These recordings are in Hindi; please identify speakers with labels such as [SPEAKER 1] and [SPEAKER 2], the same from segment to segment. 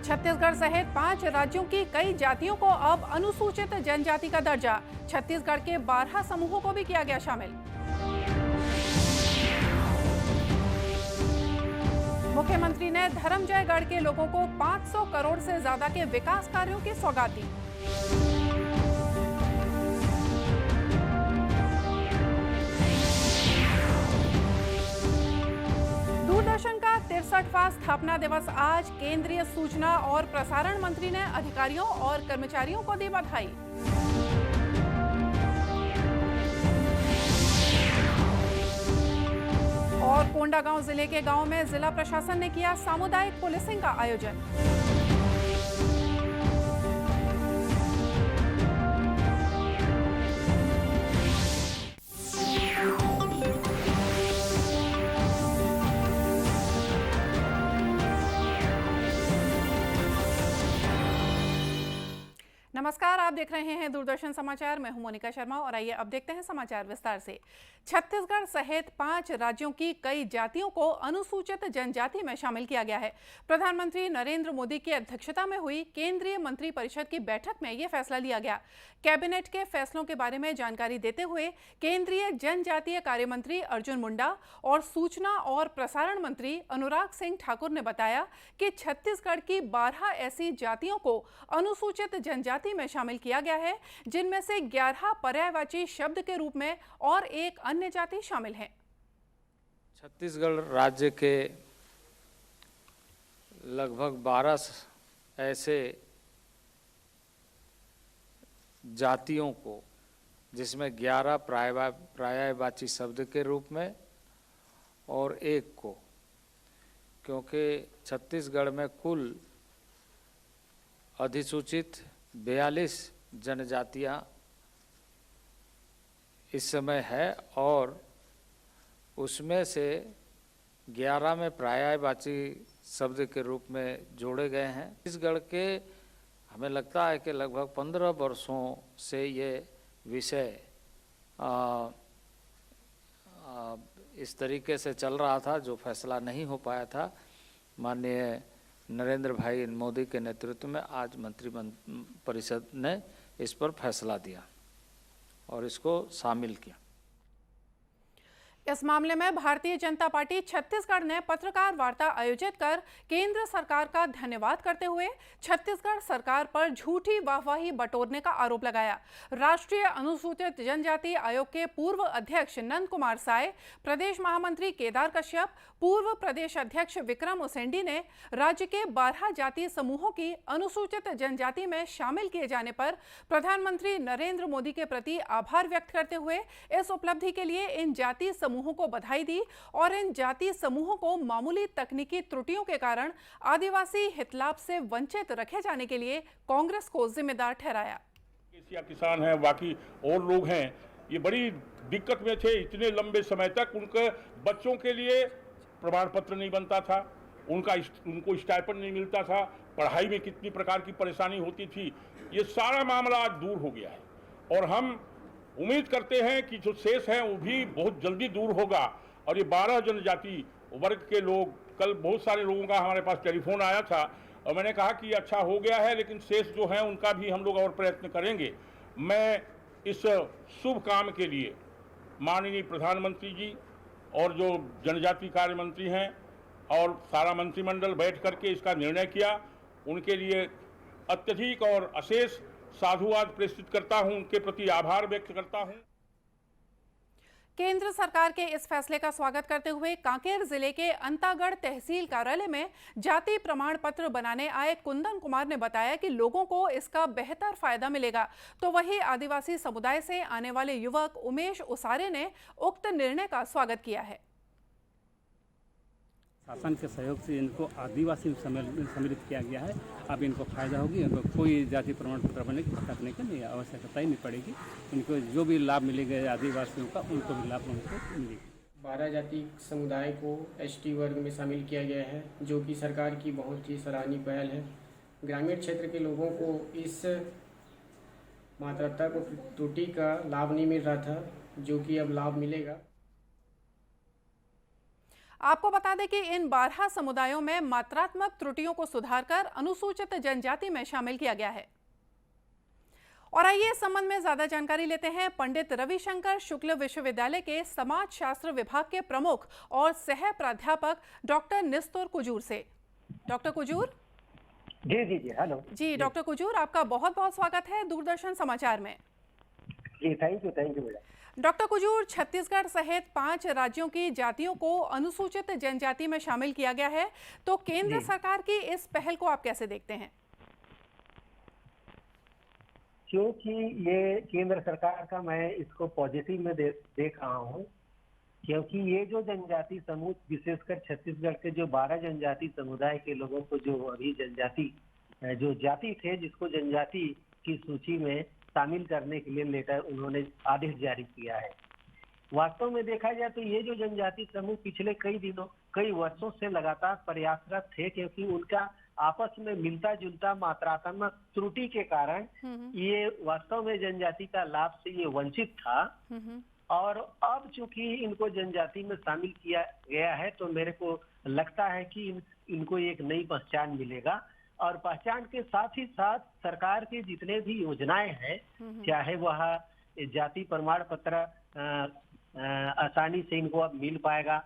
[SPEAKER 1] छत्तीसगढ़ सहित 5 राज्यों की कई जातियों को अब अनुसूचित जनजाति का दर्जा। छत्तीसगढ़ के 12 समूहों को भी किया गया शामिल। मुख्यमंत्री ने धर्मजयगढ़ के लोगों को 500 करोड़ से ज्यादा के विकास कार्यों की सौगात दी। दूरदर्शन का 63वां स्थापना दिवस आज। केंद्रीय सूचना और प्रसारण मंत्री ने अधिकारियों और कर्मचारियों को दी बधाई। और कोंडागांव जिले के गांव में जिला प्रशासन ने किया सामुदायिक पुलिसिंग का आयोजन। नमस्कार, आप देख रहे हैं दूरदर्शन समाचार। मैं हूं मोनिका शर्मा और आइए अब देखते हैं समाचार विस्तार से। छत्तीसगढ़ सहित 5 राज्यों की कई जातियों को अनुसूचित जनजाति में शामिल किया गया है। प्रधानमंत्री नरेंद्र मोदी की अध्यक्षता में हुई केंद्रीय मंत्रिपरिषद की बैठक में यह फैसला लिया गया। कैबिनेट के फैसलों के बारे में जानकारी देते हुए केंद्रीय जनजातीय कार्य मंत्री अर्जुन मुंडा और सूचना और प्रसारण मंत्री अनुराग सिंह ठाकुर ने बताया कि छत्तीसगढ़ की 12 ऐसी जातियों को अनुसूचित जनजाति में शामिल किया गया है, जिनमें से 11 पर्यायवाची शब्द के रूप में और एक अन्य जाति शामिल है।
[SPEAKER 2] छत्तीसगढ़ राज्य के लगभग 12 ऐसे जातियों को, जिसमें 11 पर्यायवाची शब्द के रूप में और एक को, क्योंकि छत्तीसगढ़ में कुल अधिसूचित 42 जनजातियां इस समय है और उसमें से 11 में पर्यायवाची शब्द के रूप में जोड़े गए हैं। छत्तीसगढ़ के हमें लगता है कि लगभग 15 वर्षों से ये विषय इस तरीके से चल रहा था, जो फैसला नहीं हो पाया था। माननीय नरेंद्र भाई मोदी के नेतृत्व में आज मंत्रिपरिषद ने इस पर फैसला दिया और इसको शामिल किया।
[SPEAKER 1] इस मामले में भारतीय जनता पार्टी छत्तीसगढ़ ने पत्रकार वार्ता आयोजित कर केंद्र सरकार का धन्यवाद करते हुए छत्तीसगढ़ सरकार पर झूठी वाहवाही बटोरने का आरोप लगाया। राष्ट्रीय अनुसूचित जनजाति आयोग के पूर्व अध्यक्ष नंद कुमार साय, प्रदेश महामंत्री केदार कश्यप, पूर्व प्रदेश अध्यक्ष विक्रम उसेंडी ने राज्य के 12 जाति समूहों की अनुसूचित जनजाति में शामिल किए जाने पर प्रधानमंत्री नरेंद्र मोदी के प्रति आभार व्यक्त करते हुए इस उपलब्धि के लिए इन जाति समूहों को बधाई दी और इन जाति समूहों को मामूली तकनीकी त्रुटियों के कारण आदिवासी हितलाभ से वंचित रखे जाने के लिए कांग्रेस को जिम्मेदार ठहराया।
[SPEAKER 3] किसान हैं, बाकी और लोग हैं, ये बड़ी दिक्कत में थे। इतने लंबे समय तक उनके बच्चों के लिए प्रमाण पत्र नहीं बनता था, उनको स्टाइपेंड नहीं मिलता था, पढ़ाई में कितनी प्रकार की परेशानी होती थी। ये सारा मामला आज दूर हो गया है और हम उम्मीद करते हैं कि जो शेष है वो भी बहुत जल्दी दूर होगा। और ये 12 जनजाति वर्ग के लोग, कल बहुत सारे लोगों का हमारे पास टेलीफोन आया था और मैंने कहा कि अच्छा हो गया है, लेकिन शेष जो है उनका भी हम लोग और प्रयत्न करेंगे। मैं इस शुभ काम के लिए माननीय प्रधानमंत्री जी और जो जनजाति कार्य मंत्री हैं और सारा मंत्रिमंडल बैठ करके इसका निर्णय किया, उनके लिए अत्यधिक और अशेष साधुवाद प्रेषित करता हूं, उनके प्रति आभार व्यक्त करता हूं।
[SPEAKER 1] केंद्र सरकार के इस फैसले का स्वागत करते हुए कांकेर जिले के अंतागढ़ तहसील कार्यालय में जाति प्रमाण पत्र बनाने आए कुंदन कुमार ने बताया कि लोगों को इसका बेहतर फायदा मिलेगा। तो वहीं आदिवासी समुदाय से आने वाले युवक उमेश उसारे ने उक्त निर्णय का स्वागत किया है।
[SPEAKER 4] शासन के सहयोग से इनको आदिवासी सम्मिलित किया गया है। अब इनको फायदा होगी, इनको कोई जाति प्रमाण पत्र बनने की नहीं आवश्यकता ही नहीं पड़ेगी। इनको जो भी लाभ मिलेगा आदिवासियों का, उनको भी लाभ उनको मिलेगा।
[SPEAKER 5] 12 जाति समुदाय को एसटी वर्ग में शामिल किया गया है, जो कि सरकार की बहुत ही सराहनीय पहल है। ग्रामीण क्षेत्र के लोगों को इस मात्रात्मक त्रुटि का लाभ नहीं मिल रहा था, जो कि अब लाभ मिलेगा।
[SPEAKER 1] आपको बता दें कि इन 12 समुदायों में मात्रात्मक त्रुटियों को सुधारकर अनुसूचित जनजाति में शामिल किया गया है। और आइए इस संबंध में ज्यादा जानकारी लेते हैं पंडित रविशंकर शुक्ल विश्वविद्यालय के समाज शास्त्र विभाग के प्रमुख और सह प्राध्यापक डॉक्टर निस्तुर कुजूर से। डॉक्टर कुजूर।
[SPEAKER 6] जी जी जी, हेलो
[SPEAKER 1] जी डॉक्टर कुजूर, आपका बहुत बहुत स्वागत है दूरदर्शन समाचार में।
[SPEAKER 6] जी, thank you madam.
[SPEAKER 1] Doctor Kujur, Chhattisgarh सहित 5 राज्यों की जातियों को अनुसूचित जनजाति में शामिल किया गया है, तो केंद्र सरकार की इस पहल को आप कैसे देखते हैं?
[SPEAKER 6] क्योंकि ये केंद्र सरकार का मैं इसको पॉजिटिव में देख रहा हूँ, क्योंकि ये जो जनजाति समूह, विशेषकर छत्तीसगढ़ के जो 12 जनजाति समुदाय के लोगों को जो अभी जनजाति जो जाति थे, जिसको जनजाति की सूची में शामिल करने के लिए लेटर उन्होंने आदेश जारी किया है। वास्तव में देखा जाए तो ये जो जनजाति समूह पिछले कई वर्षों से लगातार प्रयासरत थे, क्योंकि उनका आपस में मिलता जुलता मात्रात्मक त्रुटि के कारण ये वास्तव में जनजाति का लाभ से ये वंचित था। और अब चूंकि इनको जनजाति में शामिल किया गया है, तो मेरे को लगता है कि इनको एक नई पहचान मिलेगा। और पहचान के साथ ही साथ सरकार की जितने भी योजनाएं हैं, चाहे वह जाति प्रमाण पत्र आसानी से इनको अब मिल पाएगा,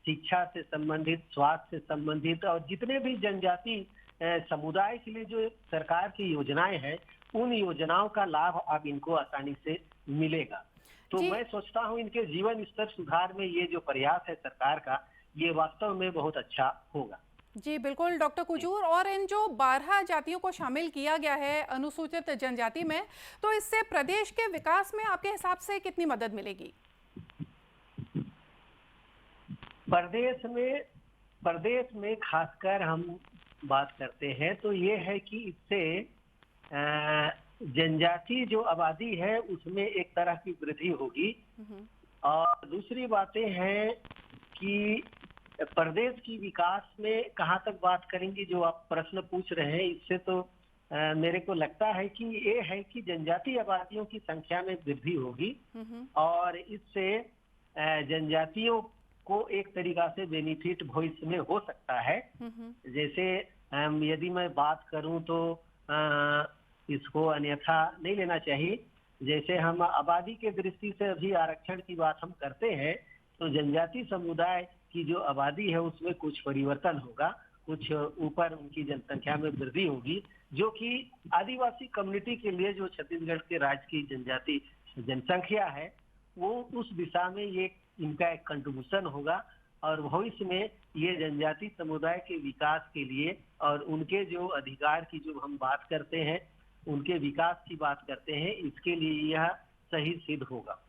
[SPEAKER 6] शिक्षा से संबंधित, स्वास्थ्य से संबंधित, और जितने भी जनजाति समुदाय के लिए जो सरकार की योजनाएं हैं, उन योजनाओं का लाभ अब इनको आसानी से मिलेगा। तो मैं सोचता हूं इनके जीवन स्तर सुधार में ये जो प्रयास है सरकार का, ये वास्तव में बहुत अच्छा होगा।
[SPEAKER 1] जी बिल्कुल डॉक्टर कुजूर, और इन जो 12 जातियों को शामिल किया गया है अनुसूचित जनजाति में, तो इससे प्रदेश के विकास में आपके हिसाब से कितनी मदद मिलेगी?
[SPEAKER 6] प्रदेश में खासकर हम बात करते हैं तो ये है कि इससे जनजाति जो आबादी है उसमें एक तरह की वृद्धि होगी। और दूसरी बातें हैं कि प्रदेश की विकास में कहाँ तक बात करेंगे, जो आप प्रश्न पूछ रहे हैं, इससे तो मेरे को लगता है कि ये है कि जनजाति आबादियों की संख्या में वृद्धि होगी और इससे जनजातियों को एक तरीका से बेनिफिट भविष्य में हो सकता है। जैसे यदि मैं बात करूं तो इसको अन्यथा नहीं लेना चाहिए। जैसे हम आबादी के दृष्टि से अभी आरक्षण की बात हम करते हैं, तो जनजाति समुदाय की जो आबादी है उसमें कुछ परिवर्तन होगा, कुछ ऊपर उनकी जनसंख्या में वृद्धि होगी, जो कि आदिवासी कम्युनिटी के लिए जो छत्तीसगढ़ के राज्य की जनजाति जनसंख्या है, वो उस दिशा में ये इनका एक कंट्रीब्यूशन होगा। और भविष्य में ये जनजाति समुदाय के विकास के लिए और उनके जो अधिकार की जो हम बात करते हैं, उनके विकास की बात करते हैं, इसके लिए यह सही सिद्ध होगा।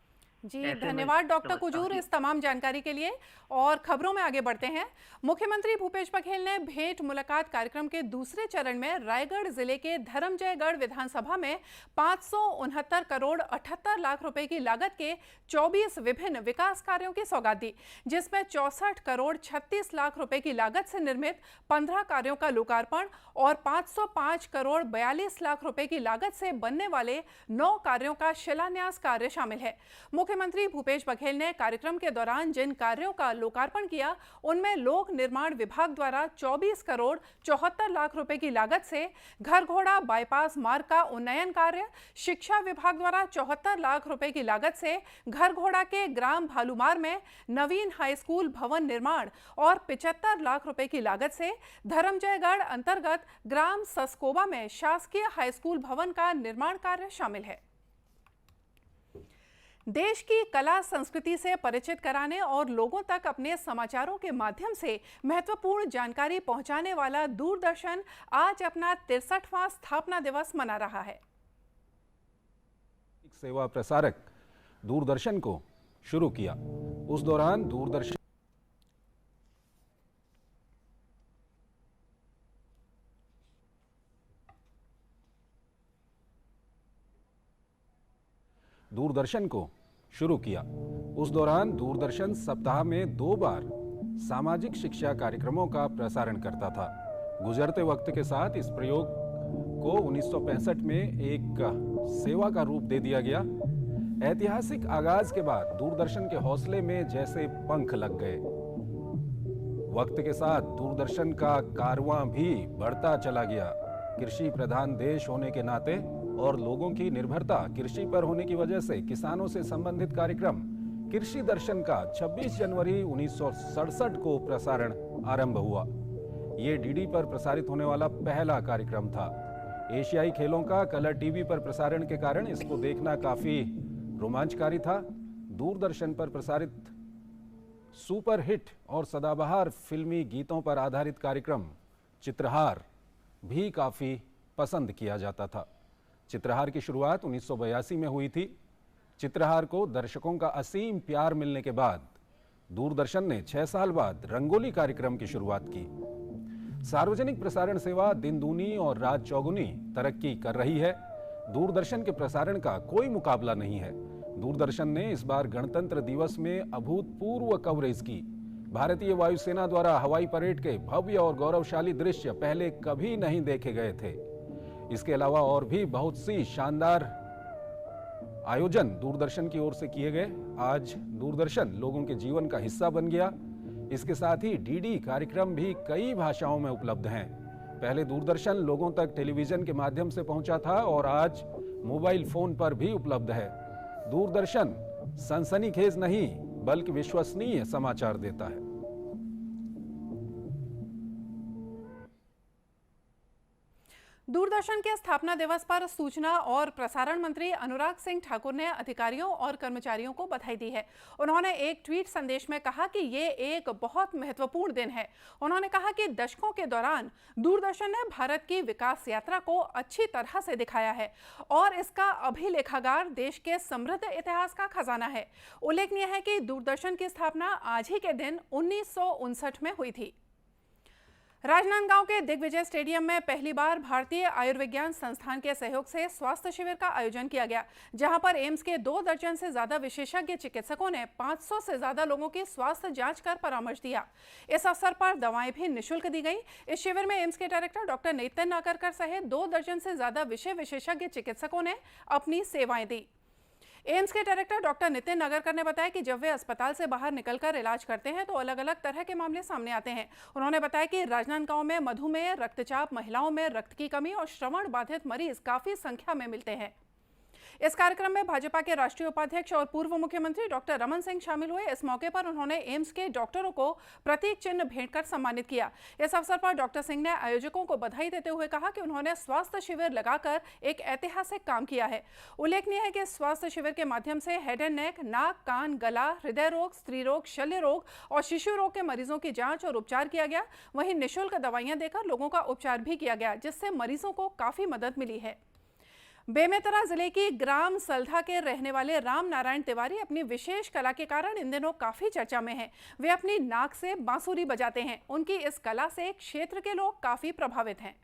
[SPEAKER 1] जी धन्यवाद डॉक्टर कुजूर इस तमाम जानकारी के लिए। और खबरों में आगे बढ़ते हैं। मुख्यमंत्री भूपेश बघेल ने भेंट मुलाकात कार्यक्रम के दूसरे चरण में रायगढ़ जिले के धर्मजयगढ़ विधानसभा में 569 करोड़ 78 लाख रुपए की लागत के 24 विभिन्न विकास कार्यों की सौगात दी, जिसमें 64 करोड़ 36 लाख रुपए की लागत से निर्मित 15 कार्यों का लोकार्पण और 505 करोड़ 42 लाख रुपए की लागत से बनने वाले 9 कार्यों का शिलान्यास कार्य शामिल है। मुख्यमंत्री भूपेश बघेल ने कार्यक्रम के दौरान जिन कार्यों का लोकार्पण किया, उनमें लोक निर्माण विभाग द्वारा 24 करोड़ 74 लाख रुपए की लागत से घरघोड़ा बाईपास मार्ग का उन्नयन कार्य, शिक्षा विभाग द्वारा 74 लाख रुपए की लागत से घरघोड़ा के ग्राम भालूमार में नवीन हाई स्कूल भवन निर्माण और 75 लाख रुपए की लागत से धर्मजयगढ़ अंतर्गत ग्राम ससकोबा में शासकीय हाई स्कूल भवन का निर्माण कार्य शामिल है। देश की कला संस्कृति से परिचित कराने और लोगों तक अपने समाचारों के माध्यम से महत्वपूर्ण जानकारी पहुंचाने वाला दूरदर्शन आज अपना 63वां स्थापना दिवस मना रहा है।
[SPEAKER 7] सेवा प्रसारक दूरदर्शन को शुरू किया। उस दौरान दूरदर्शन सप्ताह में 2 बार सामाजिक शिक्षा कार्यक्रमों का प्रसारण करता था। गुजरते वक्त के साथ इस प्रयोग को 1965 में एक सेवा का रूप दे दिया गया। ऐतिहासिक आगाज के बाद दूरदर्शन के हौसले में जैसे पंख लग गए। वक्त के साथ दूरदर्शन का कारवां भी बढ़ता चला गया। कृषि प्रधान देश होने के नाते और लोगों की निर्भरता कृषि पर होने की वजह से किसानों से संबंधित कार्यक्रम कृषि दर्शन का 26 जनवरी 1967 को प्रसारण आरंभ हुआ। ये डीडी पर प्रसारित होने वाला पहला कार्यक्रम था। एशियाई खेलों का कलर टीवी पर प्रसारण के कारण इसको देखना काफी रोमांचकारी था। दूरदर्शन पर प्रसारित सुपर हिट और सदाबहार फिल्मी गीतों पर आधारित कार्यक्रम चित्रहार भी काफी पसंद किया जाता था। चित्रहार की शुरुआत 1982 में हुई थी। चित्रहार को दर्शकों का असीम प्यार मिलने के बाद दूरदर्शन ने 6 साल बाद रंगोली कार्यक्रम की शुरुआत की। सार्वजनिक प्रसारण सेवा दिन दूनी और रात चौगुनी तरक्की कर रही है। दूरदर्शन के प्रसारण का कोई मुकाबला नहीं है। दूरदर्शन ने इस बार गणतंत्र दिवस में अभूतपूर्व कवरेज की। भारतीय वायुसेना द्वारा हवाई परेड के भव्य और गौरवशाली दृश्य पहले कभी नहीं देखे गए थे। इसके अलावा और भी बहुत सी शानदार आयोजन दूरदर्शन की ओर से किए गए। आज दूरदर्शन लोगों के जीवन का हिस्सा बन गया। इसके साथ ही डीडी कार्यक्रम भी कई भाषाओं में उपलब्ध हैं। पहले दूरदर्शन लोगों तक टेलीविजन के माध्यम से पहुंचा था और आज मोबाइल फोन पर भी उपलब्ध है। दूरदर्शन सनसनीखेज नहीं बल्कि विश्वसनीय समाचार देता है।
[SPEAKER 1] दूरदर्शन के स्थापना दिवस पर सूचना और प्रसारण मंत्री अनुराग सिंह ठाकुर ने अधिकारियों और कर्मचारियों को बधाई दी है। उन्होंने एक ट्वीट संदेश में कहा कि ये एक बहुत महत्वपूर्ण दिन है। उन्होंने कहा कि दशकों के दौरान दूरदर्शन ने भारत की विकास यात्रा को अच्छी तरह से दिखाया है और इसका अभिलेखागार देश के समृद्ध इतिहास का खजाना है। उल्लेखनीय है कि दूरदर्शन की स्थापना आज ही के दिन 1959 में हुई थी। राजनांदगांव के दिग्विजय स्टेडियम में पहली बार भारतीय आयुर्विज्ञान संस्थान के सहयोग से स्वास्थ्य शिविर का आयोजन किया गया, जहां पर एम्स के 2 दर्जन से ज्यादा विशेषज्ञ चिकित्सकों ने 500 से ज्यादा लोगों की स्वास्थ्य जांच कर परामर्श दिया। इस अवसर पर दवाएं भी निःशुल्क दी गई। इस शिविर में एम्स के डायरेक्टर डॉक्टर नितिन नागरकर सहित 2 दर्जन से ज्यादा विषय विशेषज्ञ चिकित्सकों ने अपनी सेवाएं दी। एम्स के डायरेक्टर डॉक्टर नितिन नागरकर ने बताया कि जब वे अस्पताल से बाहर निकलकर इलाज करते हैं तो अलग अलग तरह के मामले सामने आते हैं। उन्होंने बताया कि राजनांदगांव में मधुमेह, रक्तचाप, महिलाओं में रक्त की कमी और श्रवण बाधित मरीज काफी संख्या में मिलते हैं। इस कार्यक्रम में भाजपा के राष्ट्रीय उपाध्यक्ष और पूर्व मुख्यमंत्री डॉक्टर रमन सिंह शामिल हुए। इस मौके पर उन्होंने एम्स के डॉक्टरों को प्रतीक चिन्ह भेंट कर सम्मानित किया। इस अवसर पर डॉक्टर सिंह ने आयोजकों को बधाई देते हुए कहा कि उन्होंने स्वास्थ्य शिविर लगाकर एक ऐतिहासिक काम किया है। उल्लेखनीय है कि स्वास्थ्य शिविर के माध्यम से हेड एंड नेक, नाक, कान, गला, हृदय रोग, स्त्री रोग, शल्य रोग और शिशु रोग के मरीजों की जांच और उपचार किया गया। वहीं निःशुल्क दवाइयां देकर लोगों का उपचार भी किया गया, जिससे मरीजों को काफी मदद मिली है। बेमेतरा जिले की ग्राम सलधा के रहने वाले राम नारायण तिवारी अपनी विशेष कला के कारण इन दिनों काफी चर्चा में हैं। वे अपनी नाक से बांसुरी बजाते हैं। उनकी इस कला से क्षेत्र के लोग काफी प्रभावित हैं।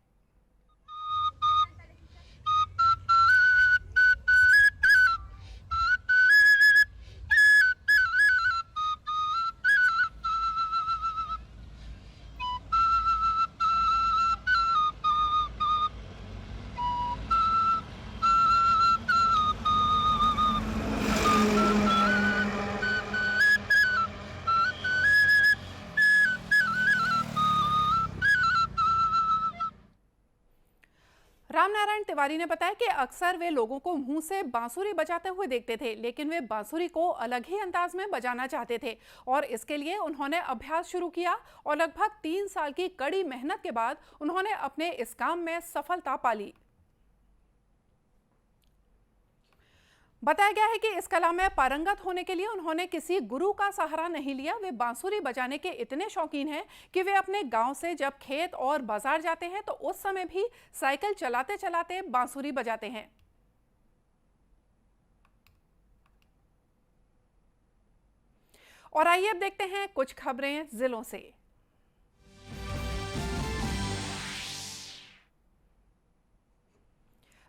[SPEAKER 1] रामनारायण तिवारी ने बताया कि अक्सर वे लोगों को मुंह से बांसुरी बजाते हुए देखते थे, लेकिन वे बांसुरी को अलग ही अंदाज में बजाना चाहते थे और इसके लिए उन्होंने अभ्यास शुरू किया और लगभग 3 साल की कड़ी मेहनत के बाद उन्होंने अपने इस काम में सफलता पा ली। बताया गया है कि इस कला में पारंगत होने के लिए उन्होंने किसी गुरु का सहारा नहीं लिया। वे बांसुरी बजाने के इतने शौकीन हैं कि वे अपने गांव से जब खेत और बाजार जाते हैं तो उस समय भी साइकिल चलाते चलाते बांसुरी बजाते हैं। और आइए अब देखते हैं कुछ खबरें जिलों से।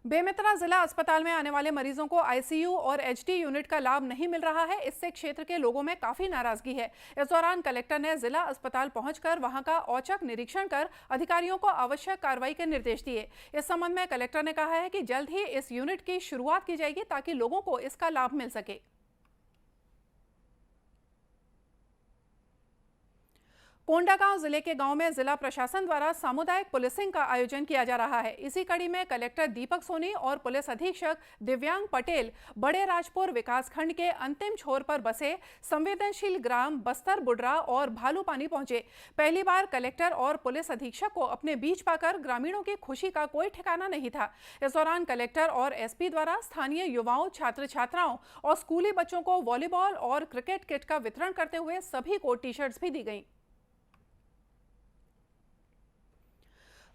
[SPEAKER 1] बेमेतरा जिला अस्पताल में आने वाले मरीजों को आईसीयू और एचडी यूनिट का लाभ नहीं मिल रहा है। इससे क्षेत्र के लोगों में काफी नाराजगी है। इस दौरान कलेक्टर ने जिला अस्पताल पहुंचकर वहां का औचक निरीक्षण कर अधिकारियों को आवश्यक कार्रवाई के निर्देश दिए। इस संबंध में कलेक्टर ने कहा है कि जल्द ही इस यूनिट की शुरुआत की जाएगी ताकि लोगों को इसका लाभ मिल सके। कोंडागांव जिले के गांव में जिला प्रशासन द्वारा सामुदायिक पुलिसिंग का आयोजन किया जा रहा है। इसी कड़ी में कलेक्टर दीपक सोनी और पुलिस अधीक्षक दिव्यांग पटेल बड़े राजपुर विकासखंड के अंतिम छोर पर बसे संवेदनशील ग्राम बस्तर बुडरा और भालूपानी पहुंचे। पहली बार कलेक्टर और पुलिस अधीक्षक को अपने बीच पाकर ग्रामीणों की खुशी का कोई ठिकाना नहीं था। इस दौरान कलेक्टर और एसपी द्वारा स्थानीय युवाओं, छात्र छात्राओं और स्कूली बच्चों को वॉलीबॉल और क्रिकेट किट का वितरण करते हुए सभी को टी-शर्ट्स भी दी गईं।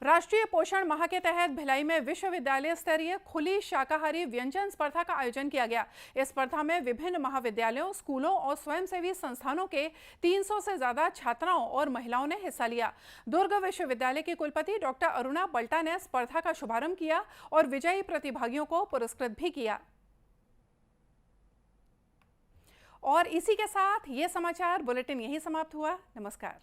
[SPEAKER 1] राष्ट्रीय पोषण माह के तहत भिलाई में विश्वविद्यालय स्तरीय खुली शाकाहारी व्यंजन स्पर्धा का आयोजन किया गया। इस स्पर्धा में विभिन्न महाविद्यालयों, स्कूलों और स्वयंसेवी संस्थानों के 300 से ज्यादा छात्राओं और महिलाओं ने हिस्सा लिया। दुर्ग विश्वविद्यालय की कुलपति डॉक्टर अरुणा पल्टा ने स्पर्धा का शुभारंभ किया और विजयी प्रतिभागियों को पुरस्कृत भी किया। और इसी के साथ ये समाचार बुलेटिन यहीं समाप्त हुआ। नमस्कार।